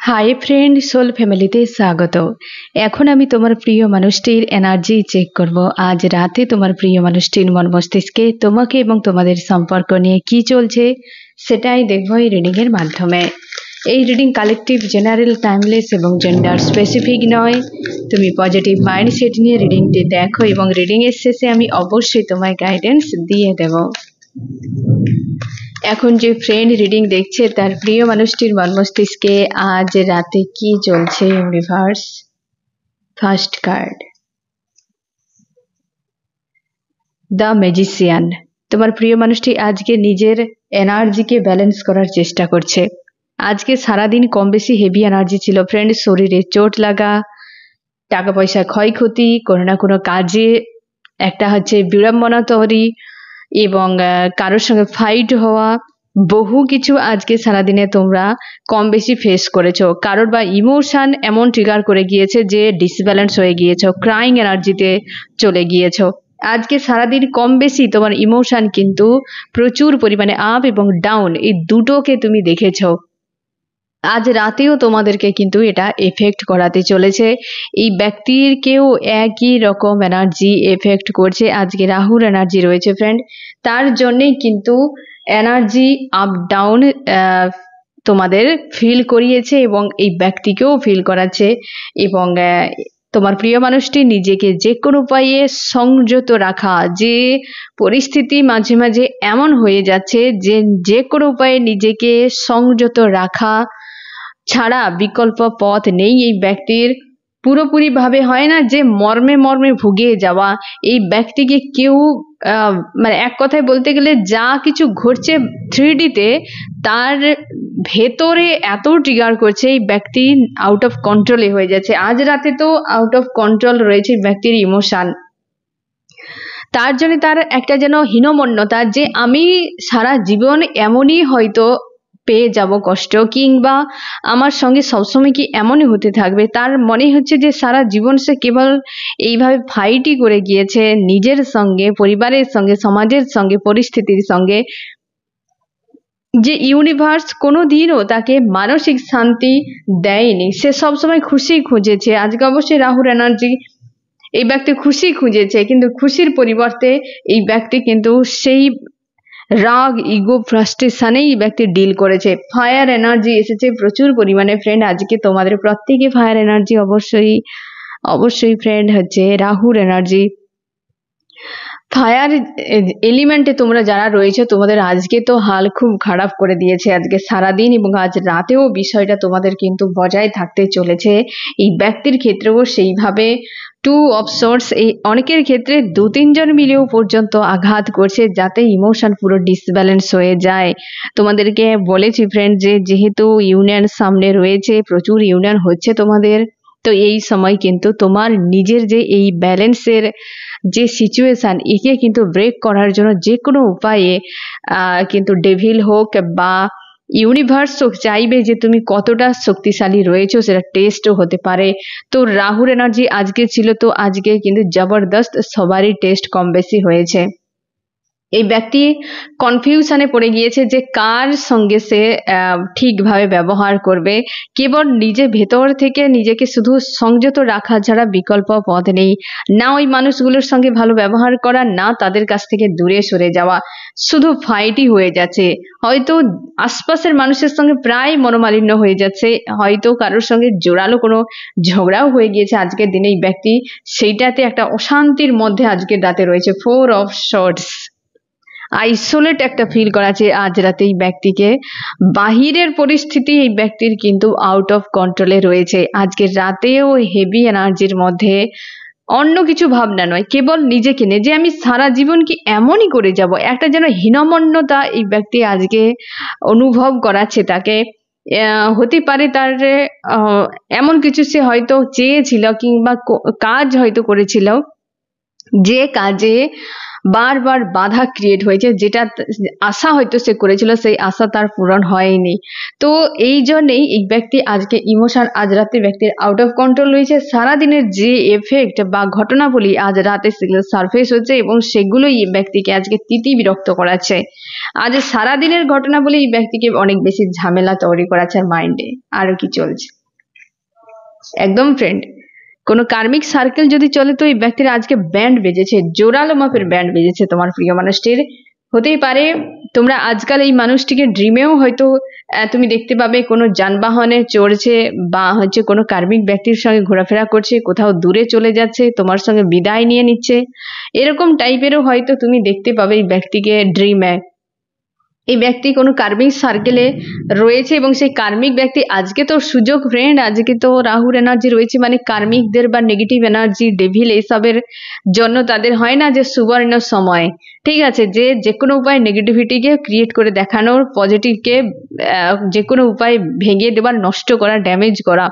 Hi friend, soul ফ্যামিলিতে স্বাগত। এখন আমি তোমার প্রিয় মানুষটির এনার্জি চেক করব। আজ রাতে তোমার প্রিয় মানুষটির মন মস্তিষ্কে তোমাকে এবং তোমাদের সম্পর্ক নিয়ে কি চলছে সেটাই দেখবো এই রিডিং এর মাধ্যমে। এই রিডিং কালেকটিভ, জেনারেল, টাইমলেস এবং জেন্ডার স্পেসিফিক নয়। তুমি পজিটিভ মাইন্ডসেট নিয়ে রিডিংটি দেখো এবং রিডিং এর শেষে আমি অবশ্যই তোমায় গাইডেন্স দিয়ে দেব। এখন যে ফ্রেন্ড রিডিং দেখছে তার প্রিয় মানুষটির মন মস্তিষ্কে আজ রাতে কি চলছে universe. First card, the magician. তোমার প্রিয় মানুষটি আজকে নিজের এনার্জিকে ব্যালেন্স করার চেষ্টা করছে। আজকে সারাদিন কম বেশি হেভি এনার্জি ছিল ফ্রেন্ড। শরীরে চোট লাগা, টাকা পয়সা ক্ষয়ক্ষতি, কোনো না কোনো কাজে একটা বিড়ম্বনা তৈরি এবং কারোর সঙ্গে ফাইট হওয়া, বহু কিছু আজকে সারাদিনে তোমরা কম বেশি ফেস করেছো। কারোর বা ইমোশন এমন ট্রিগার করে গিয়েছে যে ডিসব্যালেন্স হয়ে গিয়েছো, ক্রাইং এনার্জিতে চলে গিয়েছো। আজকে সারাদিন কম বেশি তোমার ইমোশন কিন্তু প্রচুর পরিমাণে আপ এবং ডাউন, এই দুটোকে তুমি দেখেছো। আজ রাতেও তোমাদেরকে কিন্তু এটা এফেক্ট করাতে চলেছে। এই ব্যক্তির কেউ একই রকম এনার্জি এফেক্ট করছে। আজকে রাহুর এনার্জি রয়েছে ফ্রেন্ড, তার জন্যেই কিন্তু এনার্জি আপ ডাউন তোমাদের ফিল করিয়েছে এবং এই ব্যক্তিকেও ফিল করাচ্ছে। এবং তোমার প্রিয় মানুষটি নিজেকে যে কোনো উপায়ে সংযত রাখা, যে পরিস্থিতি মাঝে মাঝে এমন হয়ে যাচ্ছে যে যে কোনো উপায়ে নিজেকে সংযত রাখা ছাড়া বিকল্প পথ নেই এই ব্যক্তির। পুরোপুরি ভাবে হয় না যে মর্মে মর্মে ভুগে যাওয়া। এই ব্যক্তিকে কেউ মানে এক কথায় বলতে গেলে যা কিছু ঘটছে 3D-তে তার ভেতরে এত ট্রিগার করছে, এই ব্যক্তি আউট অফ কন্ট্রোলে হয়ে যাচ্ছে। আজ রাতে তো আউট অফ কন্ট্রোল রয়েছে ব্যক্তির ইমোশন। তার জন্য তার একটা যেন হীনমন্যতা যে আমি সারা জীবন এমনই হয়তো পেয়ে যাব কষ্ট, কিংবা আমার সঙ্গে সবসময় কি এমনই হতে থাকবে। তার মনে হচ্ছে যে সারা জীবন সে কেবল এইভাবে ফাইটই করে গিয়েছে নিজের সঙ্গে, পরিবারের সঙ্গে, সমাজের সঙ্গে, পরিস্থিতির সঙ্গে, যে ইউনিভার্স কোনোদিনও তাকে মানসিক শান্তি দেয়নি। সে সবসময় খুশি খুঁজেছে। আজকে অবশ্যই রাহুর এনার্জি, এই ব্যক্তি খুশি খুঁজেছে, কিন্তু খুশির পরিবর্তে এই ব্যক্তি কিন্তু সেই রাগ, ইগো, ফ্রাস্ট্রেশনেই এই ব্যক্তি ডিল করেছে। ফায়ার এনার্জি এসেছে প্রচুর পরিমাণে ফ্রেন্ড। আজকে তোমাদের প্রত্যেকে ফায়ার এনার্জি অবশ্যই ফ্রেন্ড রাহুর এনার্জি। ফায়ার এলিমেন্টে তোমরা যারা রয়েছে তোমাদের আজকে তো হাল খুব খারাপ করে দিয়েছে আজকে সারাদিন, এবং আজ রাতেও বিষয়টা তোমাদের কিন্তু বজায় থাকতে চলেছে। এই ব্যক্তির ক্ষেত্রেও সেইভাবে 2 অফ সোর্স, এই অনেকের ক্ষেত্রে 2-3 জন মিলেও পর্যন্ত আঘাত করছে, যাতে ইমোশন পুরো ডিসব্যালেন্স হয়ে যায়। তোমাদেরকে বলেছি ফ্রেন্ড যে যেহেতু ইউনিয়ন সামনে রয়েছে, প্রচুর ইউনিয়ন হচ্ছে তোমাদের, তো এই সময় কিন্তু তোমার নিজের যে এই ব্যালেন্সের যে সিচুয়েশন, একে কিন্তু ব্রেক করার জন্য যে কোনো উপায়ে কিন্তু ডেভিল হোক বা ইউনিভার্স হোক চাইবে যে তুমি কতটা শক্তিশালী রয়েছো, সেটা টেস্টও হতে পারে। তো রাহুর এনার্জি আজকে ছিল, তো আজকে কিন্তু জবরদস্ত সবারই টেস্ট কম বেশি হয়েছে। এই ব্যক্তি কনফিউশনে পড়ে গিয়েছে যে কার সঙ্গে সে ঠিকভাবে ব্যবহার করবে। কেবল নিজে ভেতর থেকে নিজেকে শুধু সংযত রাখা ছাড়া বিকল্প পথ নেই। না ওই মানুষগুলোর সঙ্গে ভালো ব্যবহার করা, না তাদের কাছ থেকে দূরে সরে যাওয়া, শুধু ফাইটই হয়ে যাচ্ছে। হয়তো আশপাশের মানুষের সঙ্গে প্রায় মনোমালিন্য হয়ে যাচ্ছে, হয়তো কারোর সঙ্গে জোরালো কোনো ঝগড়াও হয়ে গিয়েছে আজকের দিনে এই ব্যক্তি, সেইটাতে একটা অশান্তির মধ্যে আজকের রাতে রয়েছে। 4 অফ শর্টস, আইসোলেট একটা ফিল করাচ্ছে আজ রাতে এই ব্যক্তিকে। বাহিরের পরিস্থিতি এই ব্যক্তির কিন্তু আউট অফ কন্ট্রোলে রয়েছে। আজকের রাতেও হেভি এনার্জির মধ্যে, অন্য কিছু ভাবনা নয়, কেবল নিজেকে নিয়ে যে আমি সারা জীবন কি এমনই করে যাব, একটা যেন হীনমন্যতা এই ব্যক্তি আজকে অনুভব করাচ্ছে তাকে। হতে পারে তার এমন কিছু সে হয়তো চেয়েছিল, কিংবা কাজ হয়তো করেছিল, যে কাজে বারবার বাধা ক্রিয়েট হয়েছে, যেটা আশা হয়তো সে করেছিল সেই আশা তার পূরণ হয়নি। তো এই জন্যেই এই ব্যক্তি আজকে ইমোশন আজ রাতে ব্যক্তির আউট অফ কন্ট্রোল রয়েছে। সারাদিনের যে এফেক্ট বা ঘটনাবলী আজ রাতে সেগুলো সারফেস হচ্ছে এবং সেগুলোই এই ব্যক্তিকে আজকে তিতি বিরক্ত করাচ্ছে। আজ সারাদিনের ঘটনাবলী এই ব্যক্তিকে অনেক বেশি ঝামেলা তৈরি করাচ্ছে মাইন্ডে। আরো কি চলছে একদম ফ্রেন্ড, কোনো কার্মিক সার্কেল যদি চলে তো এই ব্যক্তির আজকে ব্যান্ড বেজেছে, জোরালো মাপের ব্যান্ড বেজেছে তোমার প্রিয় মানুষটির। হতেই পারে তোমরা আজকাল এই মানুষটিকে ড্রিমেও হয়তো তুমি দেখতে পাবে কোনো যানবাহনে চড়ছে বা হচ্ছে কোনো কার্মিক ব্যক্তির সঙ্গে ঘোরাফেরা করছে, কোথাও দূরে চলে যাচ্ছে, তোমার সঙ্গে বিদায় নিয়ে নিচ্ছে, এরকম টাইপেরও হয়তো তুমি দেখতে পাবে এই ব্যক্তিকে ড্রিমে। এই ব্যক্তি কোনো কার্মিক সার্কেলে রয়েছে এবং সেই কার্মিক ব্যক্তি আজকে তো সুযোগ ফ্রেন্ড, আজকে তো রাহুর এনার্জি রয়েছে, মানে কার্মিকদের বা নেগেটিভ এনার্জি ডেভিল এইসবের জন্য তাদের হয় না যে সুবর্ণ সময়, ঠিক আছে, যে যে কোনো উপায় নেগেটিভিটিকে ক্রিয়েট করে দেখানোর, পজিটিভকে যে কোনো উপায় ভেঙে দেওয়ার, নষ্ট করা, ড্যামেজ করা।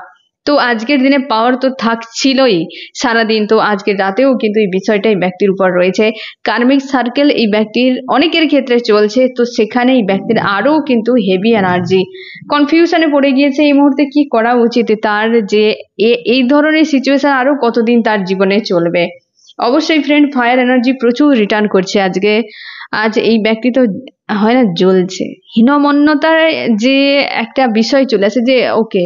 তো আজকের দিনে পাওয়ার তো থাকছিলই সারাদিন, তো আজকের রাতেও কিন্তু এই বিষয়টা এই ব্যক্তির উপর রয়েছে। কার্মিক সার্কেল এই ব্যক্তির অনেকের ক্ষেত্রে চলছে, তো সেখানে এই ব্যক্তির আরো কিন্তু হেভি এনার্জি, কনফিউশনে পড়ে গিয়েছে এই মুহূর্তে কি করা উচিত তার, যে এই ধরনের সিচুয়েশন আরো কতদিন তার জীবনে চলবে। অবশ্যই ফ্রেন্ড ফায়ার এনার্জি প্রচুর রিটার্ন করছে আজকে। আজ এই ব্যক্তি তো হয় না জ্বলছে, হীনমন্যতার যে একটা বিষয় চলে আসে যে ওকে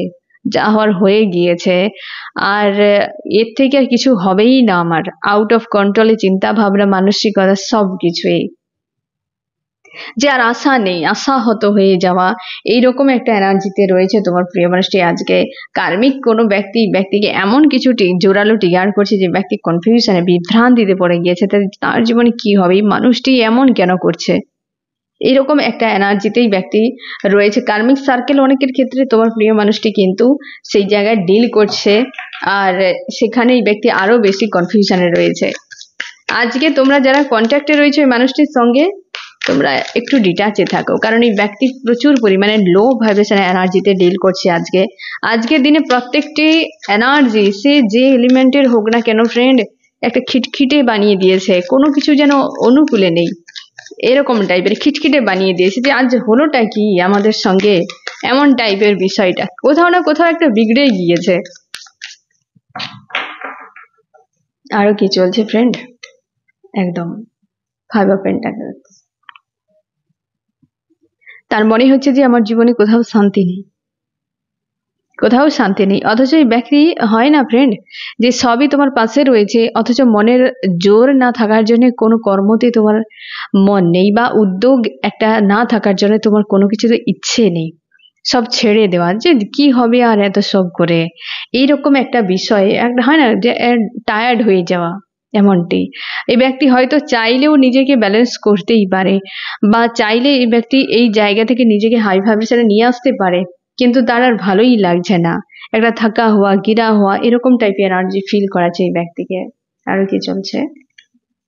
যা হওয়ার হয়ে গিয়েছে, আর এর থেকে আর কিছু হবেই না, আমার আউট অফ কন্ট্রোলে চিন্তা ভাবনা, মানসিকতা সবকিছুই, যে আর আশা নেই, আশাহত হয়ে যাওয়া, এইরকম একটা এনার্জিতে রয়েছে তোমার প্রিয় মানুষটি আজকে। কার্মিক কোনো ব্যক্তিকে এমন কিছু জোরালো টিগার করছে যে ব্যক্তি কনফিউশনে, বিভ্রান্তিতে পড়ে গিয়েছে, তার জীবনে কি হবে, এই মানুষটি এমন কেন করছে, এইরকম একটা এনার্জিতেই ব্যক্তি রয়েছে। কার্মিক সার্কেল অনেকের ক্ষেত্রে তোমার প্রিয় মানুষটি কিন্তু সেই জায়গায় ডিল করছে, আর সেখানে এই ব্যক্তি আরো বেশি কনফিউশনে রয়েছে। আজকে তোমরা যারা কন্ট্যাক্টে রয়েছে ওই মানুষটির সঙ্গে তোমরা একটু ডিটাচে থাকো, কারণ এই ব্যক্তি প্রচুর পরিমাণে লো ভাইব্রেশন এনার্জিতে ডিল করছে আজকে। আজকের দিনে প্রত্যেকটি এনার্জি সে যে এলিমেন্টের হোক না কেন ফ্রেন্ড, একটা খিটখিটে বানিয়ে দিয়েছে, কোনো কিছু যেন অনুকূলে নেই, এরকম টাইপের খিটখিটে বানিয়ে দিয়েছে যে আজ হলোটা কি আমাদের সঙ্গে, এমন টাইপের বিষয়টা কোথাও না কোথাও একটা বিগড়ে গিয়েছে। আরো কি চলছে ফ্রেন্ড, একদম 5 অফ পেন্টাকলস, তার মনে হচ্ছে যে আমার জীবনে কোথাও শান্তি নেই, কোথাও শান্তি নেই। অথচ এই ব্যক্তি হয় না ফ্রেন্ড যে সবই তোমার পাশে রয়েছে, অথচ মনের জোর না থাকার জন্য কোনো কর্মতে তোমার মন নেই, বা উদ্যোগ একটা না থাকার জন্য তোমার কোনো কিছুতে ইচ্ছে নেই, সব ছেড়ে দেওয়া, যে কি হবে আর এত সব করে, এইরকম একটা বিষয় একটা হয় না যে টায়ার্ড হয়ে যাওয়া, এমনটি। এই ব্যক্তি হয়তো চাইলেও নিজেকে ব্যালেন্স করতেই পারে, বা চাইলে এই ব্যক্তি এই জায়গা থেকে নিজেকে হাই ভাইব্রেশনে নিয়ে আসতে পারে, কিন্তু তার আর ভালোই লাগছে না, একটা থাকা হওয়া, গিরা হওয়া, এরকম টাইপের এনার্জি ফিল করাচ্ছে এই ব্যক্তিকে। আরো কি চলছে,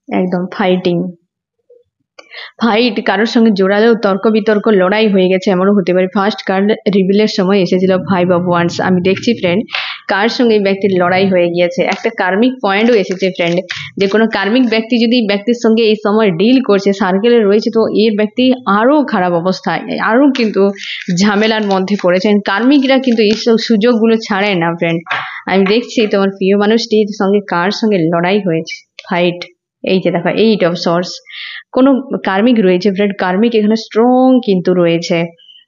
একদম ফাইটিং, ফাইট, কারোর সঙ্গে জোরালো তর্ক বিতর্ক, লড়াই হয়ে গেছে, এমনও হতে পারে। ফার্স্ট কার্ড রিভিলের সময় এসেছিল 5 অফ ওয়ান্স, আমি দেখছি ফ্রেন্ড কার সঙ্গে এই ব্যক্তির লড়াই হয়ে গিয়েছে। একটা কার্মিক পয়েন্টও এসেছে ফ্রেন্ড, যে কোনো কার্মিক ব্যক্তি যদি ব্যক্তির সঙ্গে এই সময় ডিল করছে, সার্কেলে রয়েছে, তো এর ব্যক্তি আরো খারাপ অবস্থায়, আরো কিন্তু ঝামেলার মধ্যে পড়েছেন। কার্মিকরা কিন্তু এইসব সুযোগগুলো ছাড়ে না ফ্রেন্ড। আমি দেখছি তোমার প্রিয় মানুষটির সঙ্গে কার সঙ্গে লড়াই হয়েছে, ফাইট, এই যে দেখো 8 অফ সোর্স, কোনো কার্মিক রয়েছে ফ্রেন্ড, কার্মিক এখানে স্ট্রং কিন্তু রয়েছে।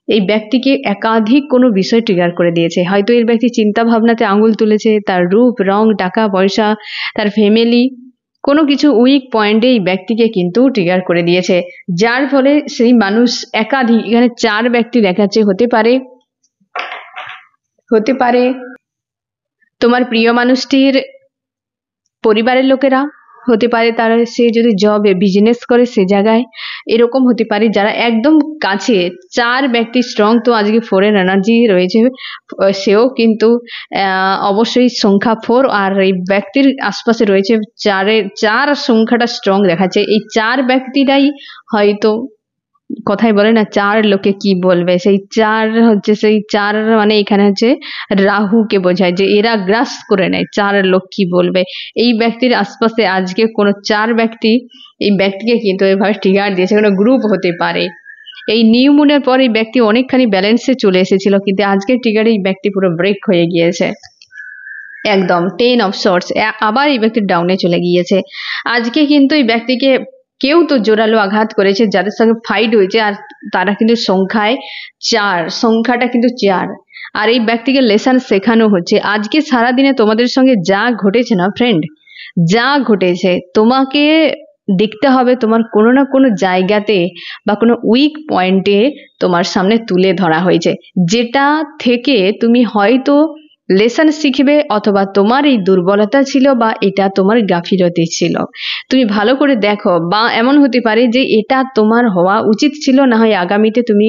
এই ব্যক্তিকে একাধিক কোনো বিষয় ট্রিগার করে দিয়েছে, হয়তো এর ব্যক্তি চিন্তা ভাবনাতে আঙুল তুলেছে, তার রূপ রং, টাকা পয়সা, তার ফ্যামিলি, কোনো কিছু উইক পয়েন্টে এই ব্যক্তিকে কিন্তু ট্রিগার করে দিয়েছে, যার ফলে সেই মানুষ একাধিক, এখানে 4 ব্যক্তি দেখাচ্ছে, হতে পারে তোমার প্রিয় মানুষটির পরিবারের লোকেরা, হতে পারে তারা, সে যদি জবে বিজনেস করে সে জায়গায়, এরকম হতে পারে যারা একদম কাছে। 4 ব্যক্তি স্ট্রং, তো আজকে 4 এর এনার্জি রয়েছে, সেও কিন্তু অবশ্যই সংখ্যা 4, আর এই ব্যক্তির আশপাশে রয়েছে 4 সংখ্যাটা স্ট্রং দেখাচ্ছে। এই 4 ব্যক্তিরাই হয়তো কথাই বলে না, চার লোকে কি বলবে, সেই চার হচ্ছে, সেই চার মানে এখানে হচ্ছে রাহুকে বোঝায়, যে এরা গ্রাস করে নেয় চার লোক কি বলবে। এই ব্যক্তির আশপাশে আজকে কোনো চার ব্যক্তি এই ব্যক্তিকে কিন্তু এভাবে ট্রিগার দিয়েছে, কোনো গ্রুপ হতে পারে। এই নিউ মুনের পর এই ব্যক্তি অনেকখানি ব্যালেন্সে চলে এসেছিল, কিন্তু আজকের ট্রিগারে এই ব্যক্তি পুরো ব্রেক হয়ে গিয়েছে একদম। 10 অফ শর্টস, আবার এই ব্যক্তি ডাউনে চলে গিয়েছে। আজকে কিন্তু এই ব্যক্তিকে কেউ তো জোরালো আঘাত করেছে, যাদের সঙ্গে ফাইট হয়েছে, আর তারা কিন্তু সংখ্যায় 4, সংখ্যাটা কিন্তু 4। আর এই ব্যক্তিকে লেসন শেখানো হচ্ছে। আজকে সারাদিনে তোমাদের সঙ্গে যা ঘটেছে না ফ্রেন্ড, যা ঘটেছে, তোমাকে দেখতে হবে তোমার কোনো না কোনো জায়গাতে বা কোনো উইক পয়েন্টে তোমার সামনে তুলে ধরা হয়েছে, যেটা থেকে তুমি হয়তো লেসন শিখবে, অথবা তোমার এই দুর্বলতা ছিল বা এটা তোমার গাফিলতি ছিল। তুমি ভালো করে দেখো, বা এমন হতে পারে যে এটা তোমার হওয়া উচিত ছিল, না হয় আগামীতে তুমি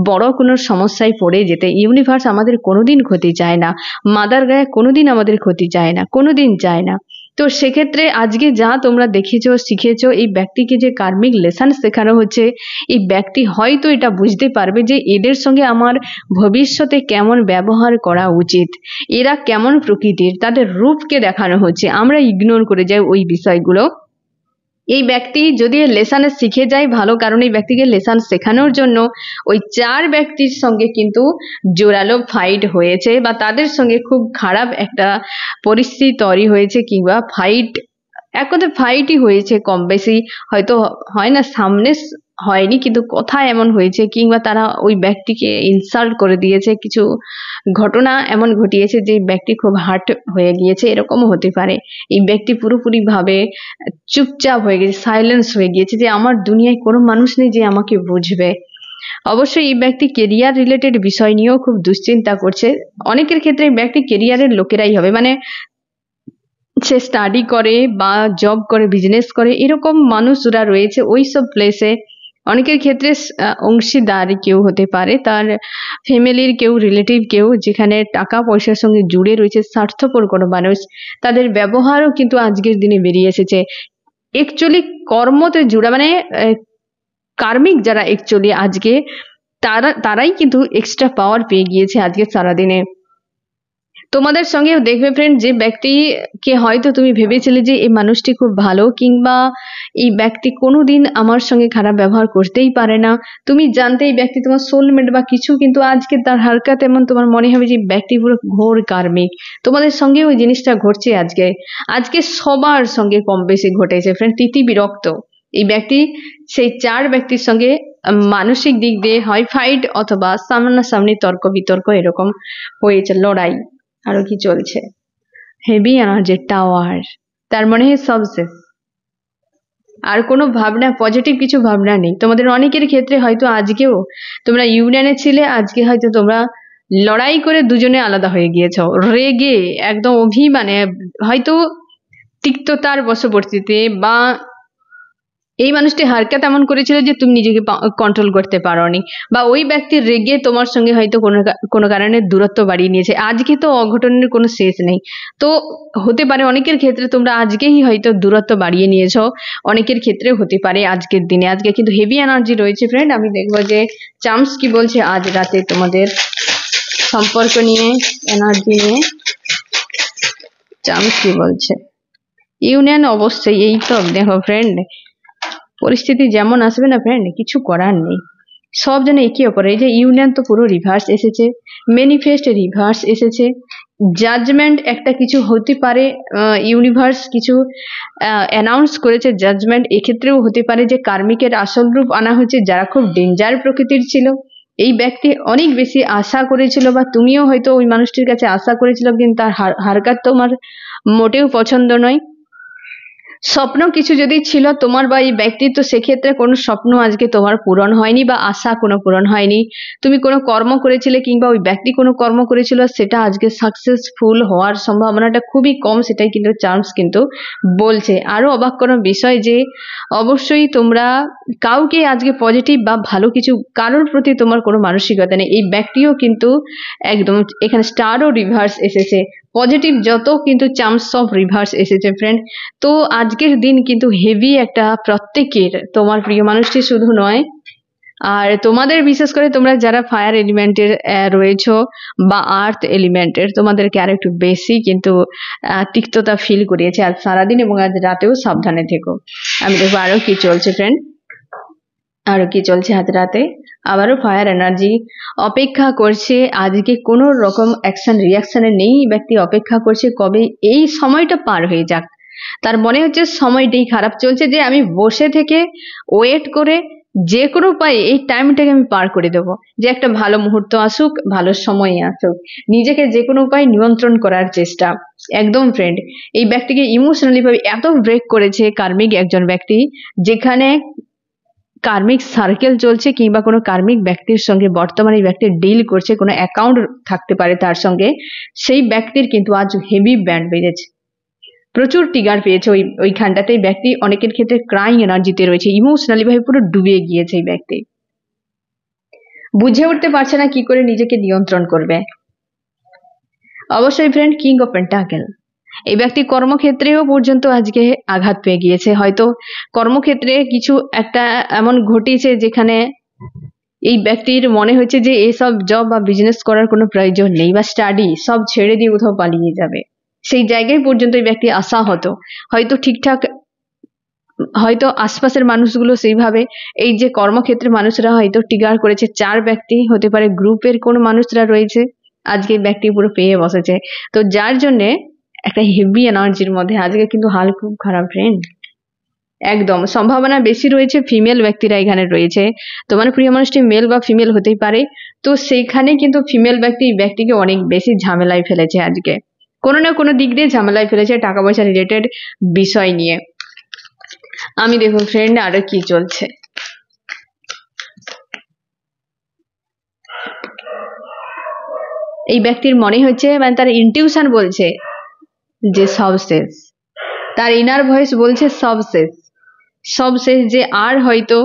বড় কোনো সমস্যায় পড়ে যেতে। ইউনিভার্স আমাদের কোনোদিন ক্ষতি চায় না, মাদার গায়ে কোনোদিন আমাদের ক্ষতি চায় না, কোনোদিন চায় না। তো সেক্ষেত্রে আজকে যা তোমরা দেখেছো শিখেছো, এই ব্যক্তিকে যে কার্মিক লেসন শেখানো হচ্ছে, এই ব্যক্তি হয়তো এটা বুঝতে পারবে যে এদের সঙ্গে আমার ভবিষ্যতে কেমন ব্যবহার করা উচিত, এরা কেমন প্রকৃতির, তাদের রূপকে দেখানো হচ্ছে। আমরা ইগনোর করে যাই ওই বিষয়গুলো। এই ব্যক্তি যদি লেসনে শিখে যায় ভালো, কারণ এই ব্যক্তিকে লেসন শেখানোর জন্য ওই 4 ব্যক্তির সঙ্গে কিন্তু জোরালো ফাইট হয়েছে, বা তাদের সঙ্গে খুব খারাপ একটা পরিস্থিতি তৈরি হয়েছে, কিংবা ফাইট, এক কথায় ফাইটই হয়েছে কম বেশি। হয়তো হয় না সামনে হয়নি, কিন্তু কথা এমন হয়েছে, কিংবা তারা ওই ব্যক্তিকে ইনসাল্ট করে দিয়েছে, কিছু ঘটনা এমন ঘটিয়েছে যে ব্যক্তি খুব হার্ট হয়ে গিয়েছে, এরকমও হতে পারে। এই ব্যক্তি পুরোপুরি ভাবে চুপচাপ হয়ে গেছে, সাইলেন্স হয়ে গিয়েছে, যে আমার দুনিয়ায় কোনো মানুষ নেই যে আমাকে বুঝবে। অবশ্যই এই ব্যক্তি কেরিয়ার রিলেটেড বিষয় নিয়েও খুব দুশ্চিন্তা করছে। অনেকের ক্ষেত্রে এই ব্যক্তি কেরিয়ারের লোকেরাই হবে, মানে সে স্টাডি করে বা জব করে, বিজনেস করে, এরকম মানুষরা রয়েছে ওই সব প্লেসে। অনেকের ক্ষেত্রে অংশীদার কেউ হতে পারে, তার ফ্যামিলির কেউ, রিলেটিভ কেউ, যেখানে টাকা পয়সার সঙ্গে জুড়ে রয়েছে স্বার্থপর কোনো মানুষ। তাদের ব্যবহারও কিন্তু আজকের দিনে বেরিয়ে এসেছে। অ্যাকচুয়ালি কর্মতে জুড়া, মানে কার্মিক যারা অ্যাকচুয়ালি আজকে তারাই কিন্তু এক্সট্রা পাওয়ার পেয়ে গিয়েছে আজকে সারাদিনে। তোমাদের সঙ্গেও দেখবে ফ্রেন্ড, যে ব্যক্তিকে হয়তো তুমি ভেবেছিলে যে এই মানুষটি খুব ভালো, কিংবা এই ব্যক্তি কোনোদিন আমার সঙ্গে খারাপ ব্যবহার করতেই পারে না, তুমি জানতে এই ব্যক্তি তোমার সোলমেট বা কিছু, কিন্তু আজকে তার হারকাত এমন, তোমার মনে হবে যে ব্যক্তি পুরো ঘোর কার্মিক। তোমাদের সঙ্গে ওই জিনিসটা ঘটছে আজকে। আজকে সবার সঙ্গে কম বেশি ঘটেছে ফ্রেন্ড। তিতি বিরক্ত এই ব্যক্তি সেই 4 ব্যক্তির সঙ্গে মানসিক দিক দিয়ে হয় ফাইট, অথবা সামনাসামনি তর্ক বিতর্ক এরকম হয়েছে, লড়াই আরো কি চলছে। হেভি এনার্জি টাওয়ার, তার মানে সব শেষ, আর কোনো ভাবনা, পজিটিভ কিছু ভাবনা নেই। তোমাদের অনেকের ক্ষেত্রে হয়তো আজকেও তোমরা ইউনিয়নে ছিলে, আজকে হয়তো তোমরা লড়াই করে দুজনে আলাদা হয়ে গিয়েছো, রেগে একদম অভিমানে, হয়তো তিক্ততার বশবর্তীতে, বা এই মানুষটি হারকাত এমন করেছিল যে তুমি নিজেকে কন্ট্রোল করতে পারোনি, বা ওই ব্যক্তির রেগে তোমার সঙ্গে হয়তো কোনো কারণে দূরত্ব বাড়িয়ে নিয়েছে। আজকে তো অঘটনের কোনো শেষ নেই, তো হতে পারে অনেকের ক্ষেত্রে তোমরা আজকেই হয়তো দূরত্ব বাড়িয়ে নিয়েছো, অনেকের ক্ষেত্রে হতে পারে আজকের দিনে। আজকে কিন্তু হেভি এনার্জি রয়েছে ফ্রেন্ড। আমি দেখবো যে চার্মস কি বলছে আজ রাতে তোমাদের সম্পর্ক নিয়ে, এনার্জি নিয়ে চার্মস কি বলছে। ইউনিয়ন অবশ্যই, এই তো দেখো ফ্রেন্ড, পরিস্থিতি যেমন আসবে না ফ্রেন্ড, কিছু করার নেই, সব যেন একে অপরে। এই যে ইউনিয়ন তো পুরো রিভার্স এসেছে, ম্যানিফেস্ট রিভার্স এসেছে, জাজমেন্ট একটা কিছু হতে পারে, ইউনিভার্স কিছু অ্যানাউন্স করেছে জাজমেন্ট। এক্ষেত্রেও হতে পারে যে কার্মিকের আসল রূপ আনা হচ্ছে, যারা খুব ডেঞ্জার প্রকৃতির ছিল। এই ব্যক্তি অনেক বেশি আশা করেছিল, বা তুমিও হয়তো ওই মানুষটির কাছে আশা করেছিল, কিন্তু তার হারকাত তোমার মোটেও পছন্দ নয়। স্বপ্ন কিছু যদি ছিল তোমার বা এই ব্যক্তির, তো সেক্ষেত্রে কোনো স্বপ্ন আজকে তোমার পূরণ হয়নি, বা আশা কোনো পূরণ হয়নি। তুমি কোনো কর্ম করেছিলে, কিংবা ওই ব্যক্তি কোনো কর্ম করেছিল, সেটা আজকে সাকসেসফুল হওয়ার সম্ভাবনাটা খুবই কম, সেটাই কিন্তু চান্স কিন্তু বলছে। আরো অবাক কোনো বিষয় যে অবশ্যই তোমরা কাউকে আজকে পজিটিভ বা ভালো কিছু, কারোর প্রতি তোমার কোনো মানসিকতা নেই। এই ব্যক্তিও কিন্তু একদম, এখানে স্টারও রিভার্স এসেছে, পজিটিভ যত কিন্তু চান্স অফ রিভার্স এসেছে ফ্রেন্ড। তো আজকের দিন কিন্তু হেভি একটা, প্রত্যেকের, তোমার প্রিয় মানুষটি শুধু নয়, আর তোমাদের বিশেষ করে তোমরা যারা ফায়ার এলিমেন্টের রয়েছো বা আর্থ এলিমেন্টের, তোমাদেরকে আর একটু বেশি কিন্তু তিক্ততা ফিল করিয়েছে আজ সারাদিন এবং আজ রাতেও সাবধানে থেকো। আমি দেখবো আরো কি চলছে ফ্রেন্ড, আরো কি চলছে আজ রাতে। আবারও ফায়ার এনার্জি অপেক্ষা করছে, আজকে কোনো রকম অ্যাকশন রিয়াকশনে নেই, ব্যক্তি অপেক্ষা করছে কবে এই সময়টা পার হয়ে যাক। তার মনে হচ্ছে সময়টাই খারাপ চলছে, যে আমি বসে থেকে ওয়েট করে যে কোনো উপায়ে এই টাইমটাকে আমি পার করে দেবো, যে একটা ভালো মুহূর্ত আসুক, ভালো সময় আসুক, নিজেকে যে কোনো উপায়ে নিয়ন্ত্রণ করার চেষ্টা। একদম ফ্রেন্ড, এই ব্যক্তিকে ইমোশনালি ভাবে এত ব্রেক করেছে কার্মিক একজন ব্যক্তি, যেখানে কার্মিক সার্কেল চলছে কিংবা কোনো কার্মিক ব্যক্তির সঙ্গে বর্তমানে এই ব্যক্তি ডিল করছে, কোনো অ্যাকাউন্ট থাকতে পারে তার সঙ্গে, সেই ব্যক্তির কিন্তু আজ হেভি ব্যান্ড বেড়েছে, প্রচুর টিগার পেয়েছে ওইখানটাতে। ব্যক্তি অনেকের ক্ষেত্রে ক্রাইং এনার্জিতে রয়েছে, ইমোশনালি ভাবে পুরো ডুবে গিয়েছে এই ব্যক্তি, বুঝে উঠতে পারছে না কি করে নিজেকে নিয়ন্ত্রণ করবে। অবশ্যই ফ্রেন্ড, কিং অফ পেন্টাকেল, এই ব্যক্তি কর্মক্ষেত্রেও পর্যন্ত আজকে আঘাত পেয়ে গিয়েছে। হয়তো কর্মক্ষেত্রে কিছু একটা এমন ঘটেছে যেখানে এই ব্যক্তির মনে হচ্ছে যে এসব জব বা বিজনেস করার কোনো প্রয়োজন নেই, বা স্টাডি সব ছেড়ে দিয়ে কোথাও পালিয়ে যাবে, সেই জায়গায় পর্যন্ত এই ব্যক্তি আসা হতো। হয়তো ঠিকঠাক, হয়তো আশপাশের মানুষগুলো সেইভাবে, এই যে কর্মক্ষেত্রে মানুষরা হয়তো টিগার করেছে, 4 ব্যক্তি হতে পারে, গ্রুপের কোন মানুষরা রয়েছে, আজকে ব্যক্তি পুরো পেয়ে বসেছে। তো যার জন্যে একটা হেভি এনার্জির মধ্যে আজকে কিন্তু হাল খুব খারাপ ফ্রেন্ড। একদম সম্ভাবনা বেশি রয়েছে ফিমেল ব্যক্তিরা এখানে রয়েছে, তোমার প্রিয় মানুষটি মেল বা ফিমেল হতেই পারে। তো সেইখানে কিন্তু ফিমেল ব্যক্তিকে অনেক বেশি ঝামেলায় ফেলেছে, আজকে কোনো না কোনো দিক দিয়ে ঝামেলায় ফেলেছে টাকা পয়সা রিলেটেড বিষয় নিয়ে। আমি দেখুন ফ্রেন্ড আরো কি চলছে। এই ব্যক্তির মনে হচ্ছে, মানে তার ইনটিউশন বলছে যে সব শেষ, তার ইনার ভয়েস বলছে সব শেষ, সব শেষ, যে আর হয়তো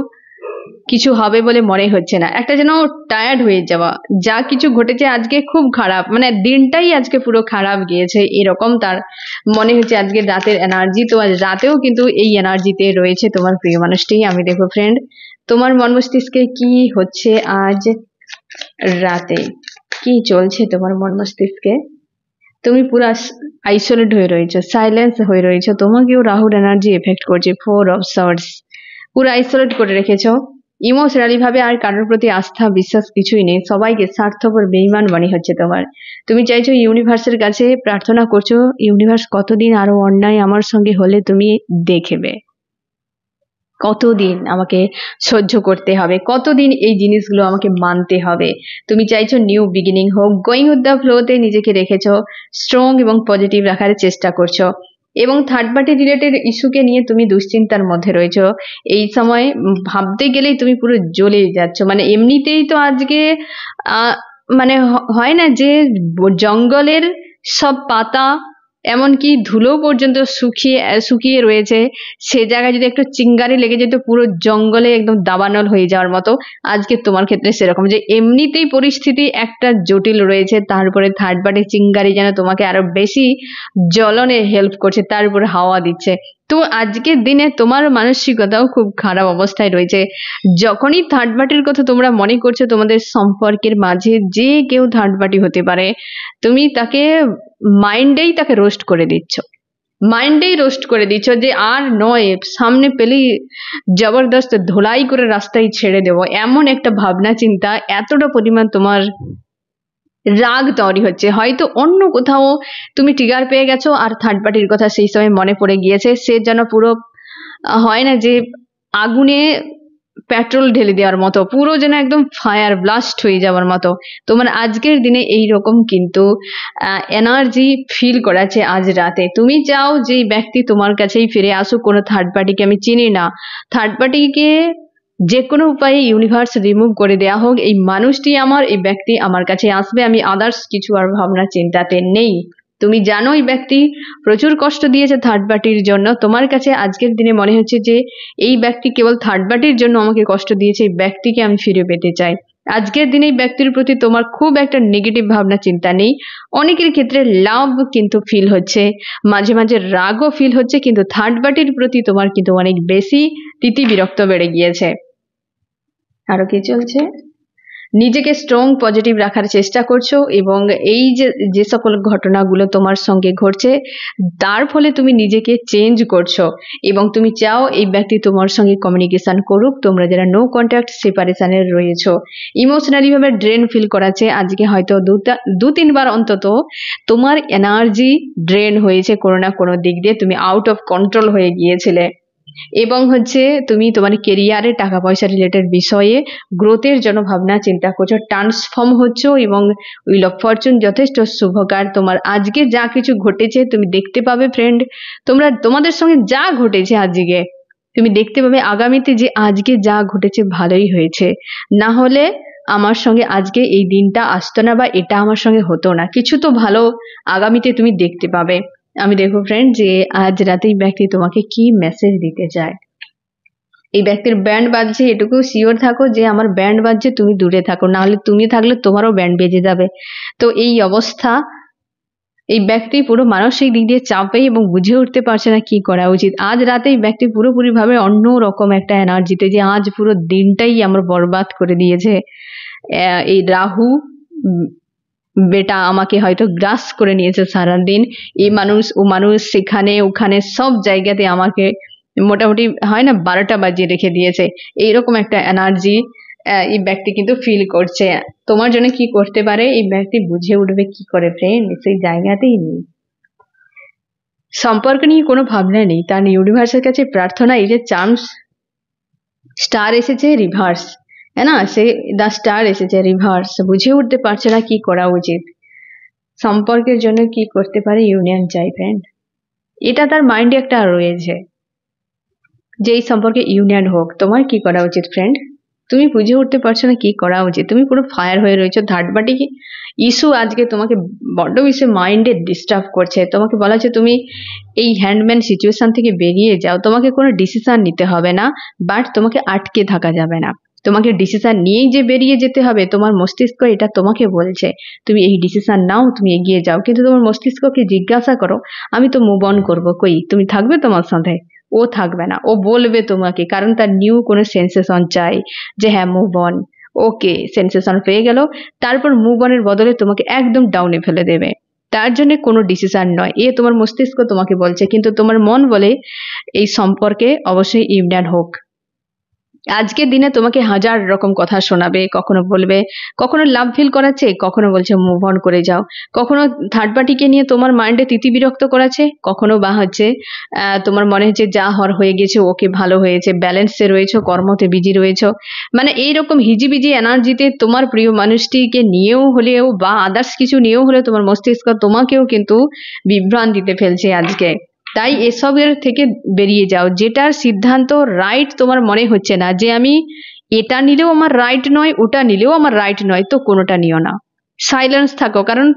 কিছু হবে বলে মনে হচ্ছে না, একটা যেন টায়ার্ড হয়ে যাওয়া। যা কিছু ঘটেছে আজকে খুব খারাপ, মানে দিনটাই আজকে পুরো খারাপ গিয়েছে, এরকম তার মনে হচ্ছে আজকে রাতের এনার্জি। তো আজ রাতেও কিন্তু এই এনার্জিতে রয়েছে তোমার প্রিয় মানুষটি। আমি দেখো ফ্রেন্ড, তোমার মন মস্তিষ্কে কি হচ্ছে আজ রাতে, কি চলছে তোমার মন মস্তিষ্কে। তুমি পুরো আইসোলেট হয়ে রয়েছো, সাইলেন্স হয়ে রয়েছো, তোমাকেও রাহুর এনার্জি এফেক্ট করছে। 4 অফ সর্ডস, পুরো আইসোলেট করে রেখেছো ইমোশনালি ভাবে, আর কারোর প্রতি আস্থা বিশ্বাস কিছুই নেই, সবাইকে স্বার্থপর বেঈমান মনে হচ্ছে তোমার। তুমি চাইছো ইউনিভার্সের কাছে প্রার্থনা করছো, ইউনিভার্স কতদিন আরো অন্যায় আমার সঙ্গে হলে তুমি দেখবে, কতদিন আমাকে সহ্য করতে হবে, কতদিন এই জিনিসগুলো আমাকে মানতে হবে। তুমি চাইছো নিউ বিগিনিং হোক, গোয়িং উইথ দ্য ফ্লোতে নিজেকে রেখেছো, স্ট্রং এবং পজিটিভ রাখার চেষ্টা করছো, এবং থার্ড পার্টি রিলেটেড ইস্যুকে নিয়ে তুমি দুশ্চিন্তার মধ্যে রয়েছো। এই সময় ভাবতে গেলেই তুমি পুরো জ্বলে যাচ্ছ, মানে এমনিতেই তো আজকে মানে হয় না যে জঙ্গলের সব পাতা এমনকি ধুলো পর্যন্ত শুকিয়ে রয়েছে, সে জায়গায় যদি একটু চিঙ্গারি লেগে যেত পুরো জঙ্গলে একদম দাবানল হয়ে যাওয়ার মতো। আজকে তোমার ক্ষেত্রে সেরকম, যে এমনিতেই পরিস্থিতি একটা জটিল রয়েছে, তারপরে থার্ড পার্টি চিঙ্গারি যেন তোমাকে আরো বেশি জ্বলনে হেল্প করছে, তারপরে হাওয়া দিচ্ছে। তো আজকের দিনে তোমার মানসিকতাও খুব খারাপ অবস্থায় রয়েছে। যখনই থার্ড পার্টির কথা তোমরা মনে করছো, তোমাদের সম্পর্কের মাঝে যে কেউ থার্ড পার্টি হতে পারে, তুমি তাকে মাইন্ডেই তাকে রোস্ট করে দিচ্ছ, মাইন্ডেই রোস্ট করে দিচ্ছ, যে আর নয়, সামনে পেলেই জবরদস্ত ধোলাই করে রাস্তায় ছেড়ে দেবো, এমন একটা ভাবনা চিন্তা, এতটা পরিমাণ তোমার রাগ তৈরি হচ্ছে। হয়তো অন্য কোথাও তুমি ট্রিগার পেয়ে গেছো, আর থার্ড পার্টির কথা সেই সময় মনে পড়ে গিয়েছে, সে যেন পুরো হয় না যে আগুনে পেট্রোল ঢেলে দেওয়ার মতো, পুরো যেন একদম ফায়ার ব্লাস্ট হয়ে যাওয়ার মতো। তোমার আজকের দিনে এই রকম কিন্তু এনার্জি ফিল করাচ্ছে আজ রাতে। তুমি চাও যে ব্যক্তি তোমার কাছেই ফিরে আসুক, কোনো থার্ড পার্টিকে আমি চিনি না, থার্ড পার্টিকে যে কোনো উপায়ে ইউনিভার্স রিমুভ করে দেয়া হোক, এই মানুষটি আমার, এই ব্যক্তি আমার কাছে আসবে, আমি আদার্স কিছু আর ভাবনা চিন্তাতে নেই। তুমি জানো এই ব্যক্তি প্রচুর কষ্ট দিয়েছে থার্ড পার্টির জন্য, তোমার কাছে আজকের দিনে মনে হচ্ছে যে এই ব্যক্তি কেবল থার্ড পার্টির জন্য আমাকে কষ্ট দিয়েছে, এই ব্যক্তিকে আমি ফিরে পেতে চাই। আজকের দিনে এই ব্যক্তির প্রতি তোমার খুব একটা নেগেটিভ ভাবনা চিন্তা নেই। অনেকের ক্ষেত্রে লাভ কিন্তু ফিল হচ্ছে, মাঝে মাঝে রাগও ফিল হচ্ছে, কিন্তু থার্ড পার্টির প্রতি তোমার কিন্তু অনেক বেশি তিতি বিরক্ত বেড়ে গিয়েছে। আরো কি চলছে? নিজেকে স্ট্রং পজিটিভ রাখার চেষ্টা করছো এবং এই যে সকল ঘটনাগুলো তোমার সঙ্গে ঘটছে তার ফলে তুমি নিজেকে চেঞ্জ করছো এবং তুমি চাও এই ব্যক্তি তোমার সঙ্গে কমিউনিকেশন করুক, তোমরা যারা নো কন্ট্যাক্ট সেপারেশনের রয়েছো। ইমোশনালি ভাবে ড্রেন ফিল করাচ্ছে আজকে, হয়তো দু তিনবার অন্তত তোমার এনার্জি ড্রেন হয়েছে কোনো না কোনো দিক দিয়ে, তুমি আউট অফ কন্ট্রোল হয়ে গিয়েছিলে এবং তুমি তোমার কেরিয়ারে টাকা পয়সা রিলেটেড বিষয়ে গ্রোথের জন্য ভাবনা চিন্তা করছো, ট্রান্সফর্ম হচ্ছ এবং উইল অফ ফরচুন যথেষ্ট শুভকার। তোমার আজকে যা কিছু ঘটেছে তুমি দেখতে পাবে ফ্রেন্ড, তোমাদের সঙ্গে যা ঘটেছে আজকে তুমি দেখতে পাবে আগামীতে যে আজকে যা ঘটেছে ভালোই হয়েছে, না হলে আমার সঙ্গে আজকে এই দিনটা আসতো না বা এটা আমার সঙ্গে হতো না, কিছু তো ভালো আগামীতে তুমি দেখতে পাবে। আমি দেখো ফ্রেন্ড যে আজ রাতেই ব্যক্তি তোমাকে কি মেসেজ দিতে চায়। এই ব্যক্তির ব্যান্ড বাজছে, এটুকু শিওর থাকো যে আমার ব্যান্ড বাজছে, তুমি দূরে থাকো, না হলে তুমি থাকলে তোমারও ব্যান্ড বেজে যাবে। তো এই অবস্থা, এই ব্যক্তি পুরো মানসিক দিক দিয়ে চাপে এবং বুঝে উঠতে পারছে না কি করা উচিত। আজ রাতে এই ব্যক্তি পুরোপুরি ভাবে অন্য রকম একটা এনার্জিতে, যে আজ পুরো দিনটাই আমার বরবাদ করে দিয়েছে। এই রাহু বেটা আমাকে হয়তো গ্রাস করে নিয়েছে সারাদিন, এই মানুষ ও মানুষ সেখানে ওখানে সব জায়গাতে আমাকে মোটামুটি হয় না 12টা বাজিয়ে রেখে দিয়েছে, এইরকম একটা এনার্জি এই ব্যক্তি কিন্তু ফিল করছে। তোমার জন্য কি করতে পারে এই ব্যক্তি বুঝে উঠবে কি করে ফ্রেন্ড, সেই জায়গাতেই নেই, সম্পর্ক নিয়ে কোনো ভাবনা নেই, তার ইউনিভার্সের কাছে প্রার্থনা এই যে চার্মস স্টার এসেছে রিভার্স, হ্যাঁ না, সে দ্য স্টার এসেছে রিভার্স, বুঝে উঠতে পারছে না কি করা উচিত, সম্পর্কের জন্য কি করতে পারে, ইউনিয়ন চাই ফ্রেন্ড, এটা তার মাইন্ডে একটা রয়েছে যে এই সম্পর্কে ইউনিয়ন হোক। তোমার কি করা উচিত ফ্রেন্ড, তুমি বুঝে উঠতে পারছো না কি করা উচিত, তুমি পুরো ফায়ার হয়ে রয়েছো। থার্ড পার্টি ইস্যু আজকে তোমাকে বড্ড বেশি মাইন্ডে ডিস্টার্ব করছে, তোমাকে বলা হচ্ছে তুমি এই হ্যান্ডম্যান সিচুয়েশন থেকে বেরিয়ে যাও, তোমাকে কোনো ডিসিশন নিতে হবে না, বাট তোমাকে আটকে থাকা যাবে না, তোমাকে ডিসিশন নিয়েই যে বেরিয়ে যেতে হবে, তোমার মস্তিষ্ক এটা তোমাকে বলছে তুমি এই ডিসিশন নাও, তুমি এগিয়ে যাও, কিন্তু তোমার মস্তিষ্ককে জিজ্ঞাসা করো আমি তো মুভ অন করবো, কই তুমি থাকবে তোমার সাথে? ও থাকবে না, ও বলবে তোমাকে, কারণ তার নিউ কোনো সেন্সেশন চাই যে হ্যাঁ মুভ অন, ওকে সেন্সেশন পেয়ে গেল, তারপর মুভ অনের বদলে তোমাকে একদম ডাউনে ফেলে দেবে, তার জন্য কোনো ডিসিশন নয়, এ তোমার মস্তিষ্ক তোমাকে বলছে, কিন্তু তোমার মন বলে এই সম্পর্কে অবশ্যই ইউনিয়ন হোক। আজকের দিনে তোমাকে হাজার রকম কথা শোনাবে, কখনো বলবে, কখনো লাভ ফিল করাচ্ছে, কখনো বলছে মুভ অন করে যাও, কখনো থার্ড পার্টিকে নিয়ে তোমার মাইন্ডে তিতি বিরক্ত করাচ্ছে, কখনো বা তোমার মনে হচ্ছে যা হওয়ার হয়ে গেছে, ওকে ভালো হয়েছে, ব্যালেন্সে রয়েছো, কর্মতে বিজি রয়েছো, মানে এইরকম হিজিবিজি এনার্জিতে তোমার প্রিয় মানুষটিকে নিয়েও হলেও বা আদার্স কিছু নিয়েও হলেও তোমার মস্তিষ্ক তোমাকেও কিন্তু বিভ্রান্তিতে ফেলছে আজকে। তাই এসবের থেকে বেরিয়ে যাও, যেটার সিদ্ধান্ত রাইট তোমার মনে হচ্ছে না, যে আমি এটা নিলেও আমার রাইট নয়, ওটা নিলেও আমার রাইট নয়, তো কোনোটা নিও না, সাইলেন্স থাকো, কারণ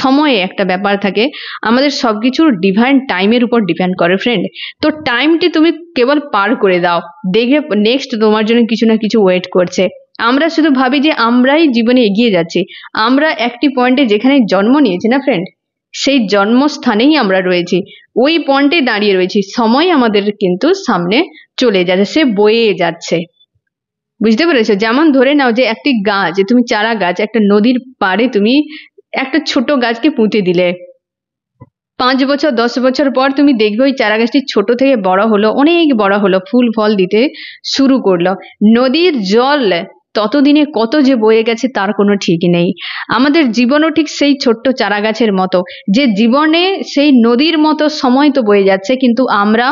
সময়ে একটা ব্যাপার থাকে, আমাদের সবকিছুর ডিভাইন টাইমের উপর ডিপেন্ড করে ফ্রেন্ড। তো টাইমটি তুমি কেবল পার করে দাও, দেখবে নেক্সট তোমার জন্য কিছু না কিছু ওয়েট করছে। আমরা শুধু ভাবি যে আমরাই জীবনে এগিয়ে যাচ্ছি, আমরা একটি পয়েন্টে যেখানে জন্ম নিয়েছি না ফ্রেন্ড, সেই জন্মস্থানেই আমরা রয়েছি, ওই পয়েন্টে দাঁড়িয়ে রয়েছি, সময় আমাদের কিন্তু সামনে চলে যাচ্ছে, সে বয়ে যাচ্ছে, বুঝতে পেরেছো? যেমন ধরে নাও যে একটি গাছ, তুমি চারা গাছ একটা নদীর পাড়ে তুমি একটা ছোট গাছকে পুঁতে দিলে, 5 বছর 10 বছর পর তুমি দেখবে ওই চারা গাছটি ছোট থেকে বড় হলো, অনেক বড় হলো, ফুল ফল দিতে শুরু করলো, নদীর জল ততদিনে কত যে বয়ে গেছে তার কোনো ঠিক নেই। আমাদের জীবনও ঠিক সেই ছোট্ট চারা গাছের মতো, যে জীবনে সেই নদীর মতো সময় তো বয়ে যাচ্ছে, কিন্তু আমরা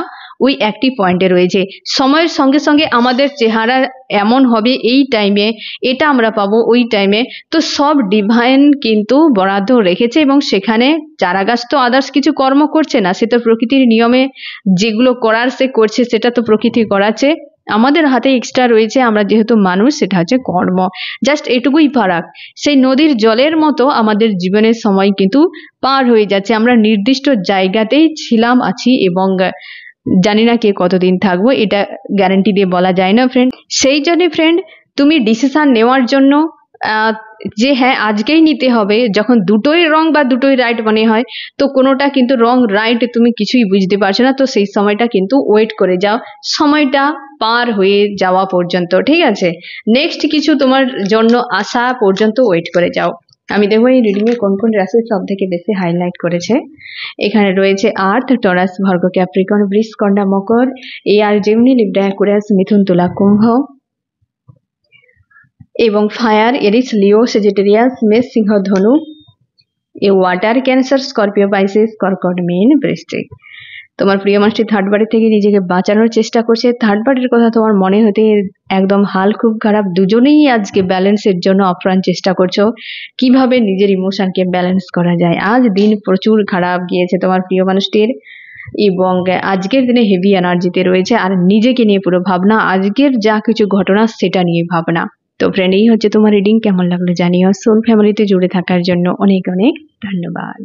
ওই একটি পয়েন্টে রয়েছে, সময়ের সঙ্গে সঙ্গে আমাদের চেহারা এমন হবে এই টাইমে, এটা আমরা পাবো ওই টাইমে, তো সব ডিভাইন কিন্তু বরাদ্দ রেখেছে এবং সেখানে চারা গাছ তো আদার্স কিছু কর্ম করছে না, সে তো প্রকৃতির নিয়মে যেগুলো করার সে করছে, সেটা তো প্রকৃতি করাচ্ছে, আমাদের হাতে এক্সট্রা রয়েছে, আমরা যেহেতু মানুষ, সেটা হচ্ছে কর্ম, জাস্ট এটুকুই ফারাক। সেই নদীর জলের মতো আমাদের জীবনের সময় কিন্তু পার হয়ে যাচ্ছে, আমরা নির্দিষ্ট জায়গাতেই ছিলাম আছি এবং জানি না কে কতদিন থাকবো, এটা গ্যারান্টি দিয়ে বলা যায় না ফ্রেন্ড। সেই জন্য ফ্রেন্ড তুমি ডিসিশন নেওয়ার জন্য যে হ্যাঁ আজকেই নিতে হবে, যখন দুটোই রং বা দুটোই রাইট মনে হয়, তো কোনোটা কিন্তু রং রাইট তুমি কিছুই বুঝতে পারছো না, তো সেই সময়টা কিন্তু ওয়েট করে যাও, সময়টা পার হয়ে যাওয়া পর্যন্ত, ঠিক আছে? নেক্সট কিছু তোমার জন্য আসা পর্যন্ত ওয়েট করে যাও। আমি দেখবো এই রিডিং এ কোন কোন রাশি সব থেকে বেশি হাইলাইট করেছে। এখানে রয়েছে আর্থ, টরাস, ভার্গ, ক্যাপ্রিকর্ন, বৃষ, কন্যা, মকর, এয়ার, জেমিনি, লিব্রা, অ্যাকুয়ারিয়াস, মিথুন, তুলা, কুম্ভ এবং ফায়ার, এরিস, লিও, সেজিটেরিয়াস, মেষ, সিংহ, ধনু, a water, cancer, Scorpio, Pisces, কর্কট, মীন, বৃশ্চিক। তোমার প্রিয় মানুষটি থার্ড বাড়ি থেকে নিজেকে বাঁচানোর চেষ্টা করছে। থার্ড বাড়ির কথা তোমার মনে হতে একদম হাল খুব খারাপ। দুজনেই আজকে ব্যালেন্সের জন্য আপ্রাণ চেষ্টা করছো, কিভাবে নিজের ইমোশনকে ব্যালেন্স করা যায়। আজ দিন প্রচুর খারাপ গিয়েছে তোমার প্রিয় মানুষটির এবং আজকের দিনে হেভি এনার্জিতে রয়েছে আর নিজেকে নিয়ে পুরো ভাবনা, আজকের যা কিছু ঘটনা সেটা নিয়ে ভাবনা। তো ফ্রেন্ড, এই হচ্ছে তোমার রিডিং। কেমন লাগলো জানিও। সোল ফ্যামিলিতে জুড়ে থাকার জন্য অনেক অনেক ধন্যবাদ।